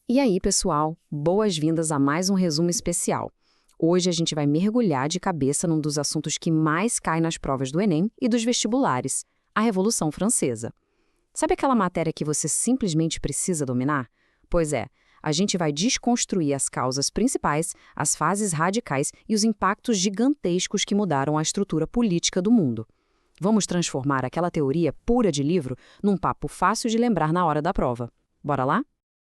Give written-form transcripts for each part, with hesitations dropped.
E aí, pessoal, boas-vindas a mais um resumo especial. Hoje a gente vai mergulhar de cabeça num dos assuntos que mais cai nas provas do Enem e dos vestibulares, a Revolução Francesa. Sabe aquela matéria que você simplesmente precisa dominar? Pois é, a gente vai desconstruir as causas principais, as fases radicais e os impactos gigantescos que mudaram a estrutura política do mundo. Vamos transformar aquela teoria pura de livro num papo fácil de lembrar na hora da prova. Bora lá?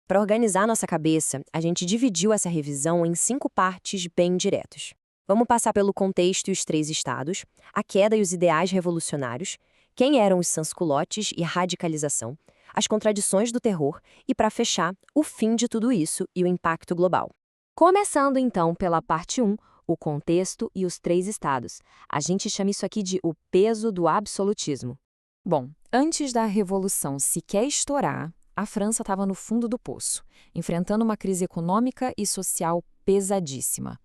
Para organizar nossa cabeça, a gente dividiu essa revisão em 5 partes bem diretas. Vamos passar pelo contexto e os 3 estados, a queda e os ideais revolucionários, quem eram os sans-culottes e a radicalização, as contradições do terror e, para fechar, o fim de tudo isso e o impacto global. Começando então pela parte 1, o contexto e os 3 estados. A gente chama isso aqui de o peso do absolutismo. Bom, antes da Revolução sequer estourar, a França estava no fundo do poço, enfrentando uma crise econômica e social pesadíssima.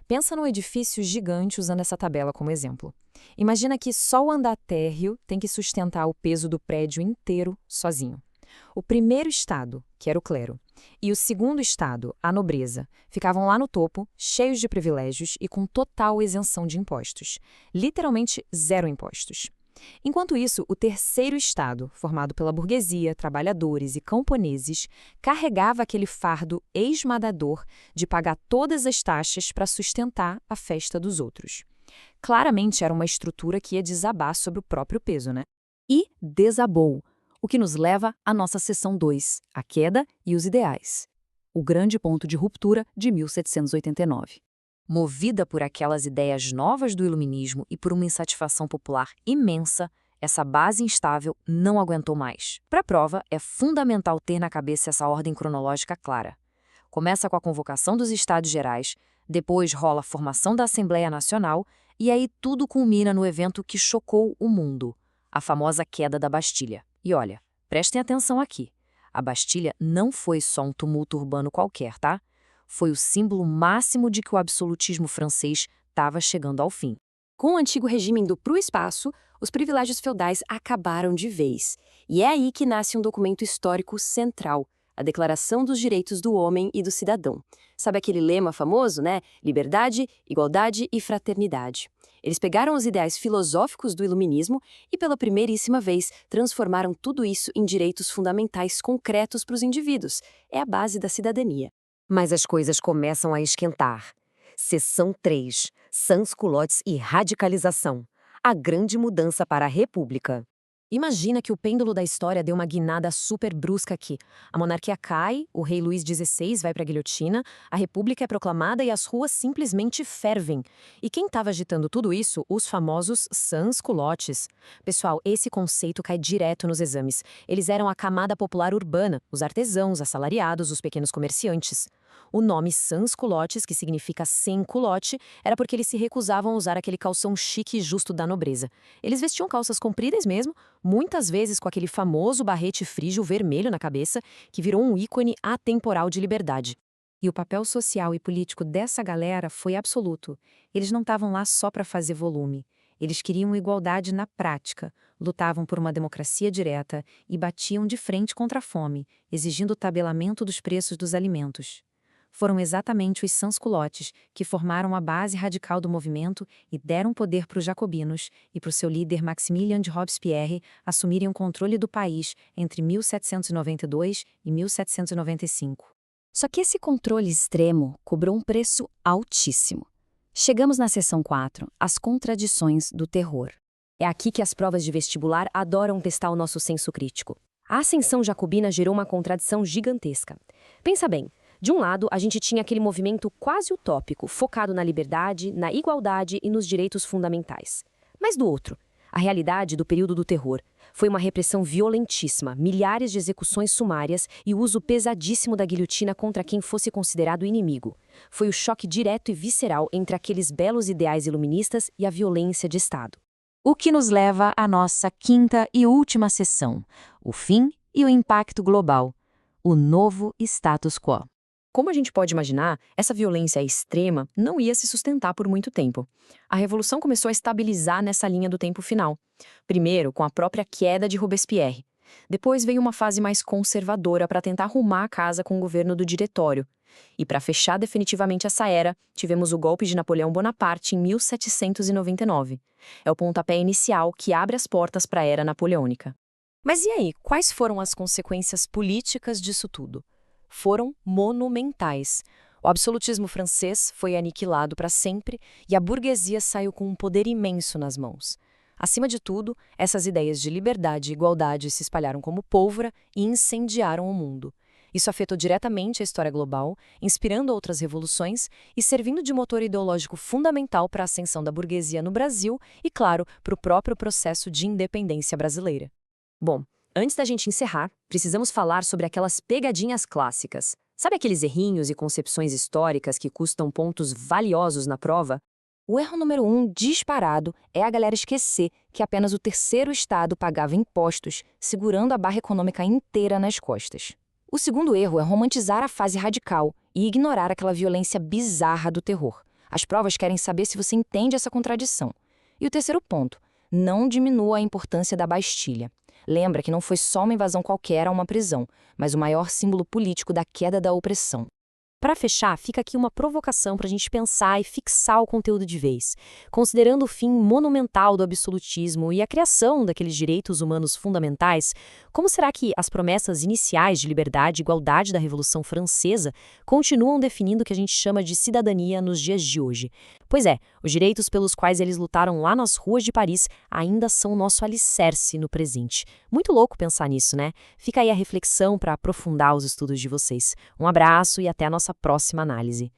Pensa num edifício gigante usando essa tabela como exemplo. Imagina que só o andar térreo tem que sustentar o peso do prédio inteiro sozinho. O primeiro estado, que era o clero, e o segundo estado, a nobreza, ficavam lá no topo, cheios de privilégios e com total isenção de impostos. Literalmente zero impostos. Enquanto isso, o terceiro estado, formado pela burguesia, trabalhadores e camponeses, carregava aquele fardo esmagador de pagar todas as taxas para sustentar a festa dos outros. Claramente era uma estrutura que ia desabar sobre o próprio peso, né? E desabou, o que nos leva à nossa seção 2, a queda e os ideais. O grande ponto de ruptura de 1789. Movida por aquelas ideias novas do iluminismo e por uma insatisfação popular imensa, essa base instável não aguentou mais. Para a prova, é fundamental ter na cabeça essa ordem cronológica clara. Começa com a convocação dos Estados Gerais, depois rola a formação da Assembleia Nacional e aí tudo culmina no evento que chocou o mundo, a famosa queda da Bastilha. E olha, prestem atenção aqui, a Bastilha não foi só um tumulto urbano qualquer, tá? Foi o símbolo máximo de que o absolutismo francês estava chegando ao fim. Com o antigo regime indo para o espaço, os privilégios feudais acabaram de vez. E é aí que nasce um documento histórico central, a Declaração dos Direitos do Homem e do Cidadão. Sabe aquele lema famoso, né? Liberdade, igualdade e fraternidade. Eles pegaram os ideais filosóficos do iluminismo e, pela primeiríssima vez, transformaram tudo isso em direitos fundamentais concretos para os indivíduos. É a base da cidadania. Mas as coisas começam a esquentar. Seção 3, sans-culottes e radicalização. A grande mudança para a República. Imagina que o pêndulo da história deu uma guinada super brusca aqui. A monarquia cai, o rei Luís XVI vai para a guilhotina, a república é proclamada e as ruas simplesmente fervem. E quem estava agitando tudo isso? Os famosos sans-culottes. Pessoal, esse conceito cai direto nos exames. Eles eram a camada popular urbana, os artesãos, assalariados, os pequenos comerciantes. O nome sans-culottes, que significa sem culote, era porque eles se recusavam a usar aquele calção chique e justo da nobreza. Eles vestiam calças compridas mesmo, muitas vezes com aquele famoso barrete frígio vermelho na cabeça, que virou um ícone atemporal de liberdade. E o papel social e político dessa galera foi absoluto. Eles não estavam lá só para fazer volume. Eles queriam igualdade na prática, lutavam por uma democracia direta e batiam de frente contra a fome, exigindo o tabelamento dos preços dos alimentos. Foram exatamente os sans-culottes que formaram a base radical do movimento e deram poder para os jacobinos e para o seu líder Maximilien de Robespierre assumirem o controle do país entre 1792 e 1795. Só que esse controle extremo cobrou um preço altíssimo. Chegamos na seção 4, as contradições do terror. É aqui que as provas de vestibular adoram testar o nosso senso crítico. A ascensão jacobina gerou uma contradição gigantesca. Pensa bem. De um lado, a gente tinha aquele movimento quase utópico, focado na liberdade, na igualdade e nos direitos fundamentais. Mas do outro, a realidade do período do terror foi uma repressão violentíssima, milhares de execuções sumárias e o uso pesadíssimo da guilhotina contra quem fosse considerado inimigo. Foi o choque direto e visceral entre aqueles belos ideais iluministas e a violência de Estado. O que nos leva à nossa quinta e última sessão, o fim e o impacto global, o novo status quo. Como a gente pode imaginar, essa violência extrema não ia se sustentar por muito tempo. A Revolução começou a estabilizar nessa linha do tempo final. Primeiro, com a própria queda de Robespierre. Depois veio uma fase mais conservadora para tentar arrumar a casa com o governo do Diretório. E para fechar definitivamente essa era, tivemos o golpe de Napoleão Bonaparte em 1799. É o pontapé inicial que abre as portas para a era napoleônica. Mas e aí, quais foram as consequências políticas disso tudo? Foram monumentais. O absolutismo francês foi aniquilado para sempre e a burguesia saiu com um poder imenso nas mãos. Acima de tudo, essas ideias de liberdade e igualdade se espalharam como pólvora e incendiaram o mundo. Isso afetou diretamente a história global, inspirando outras revoluções e servindo de motor ideológico fundamental para a ascensão da burguesia no Brasil e, claro, para o próprio processo de independência brasileira. Bom, antes da gente encerrar, precisamos falar sobre aquelas pegadinhas clássicas. Sabe aqueles errinhos e concepções históricas que custam pontos valiosos na prova? O erro número 1, disparado, é a galera esquecer que apenas o terceiro estado pagava impostos, segurando a barra econômica inteira nas costas. O segundo erro é romantizar a fase radical e ignorar aquela violência bizarra do terror. As provas querem saber se você entende essa contradição. E o terceiro ponto, não diminua a importância da Bastilha. Lembra que não foi só uma invasão qualquer a uma prisão, mas o maior símbolo político da queda da opressão. Para fechar, fica aqui uma provocação para a gente pensar e fixar o conteúdo de vez. Considerando o fim monumental do absolutismo e a criação daqueles direitos humanos fundamentais, como será que as promessas iniciais de liberdade e igualdade da Revolução Francesa continuam definindo o que a gente chama de cidadania nos dias de hoje? Pois é, os direitos pelos quais eles lutaram lá nas ruas de Paris ainda são nosso alicerce no presente. Muito louco pensar nisso, né? Fica aí a reflexão para aprofundar os estudos de vocês. Um abraço e até a nossa próxima análise.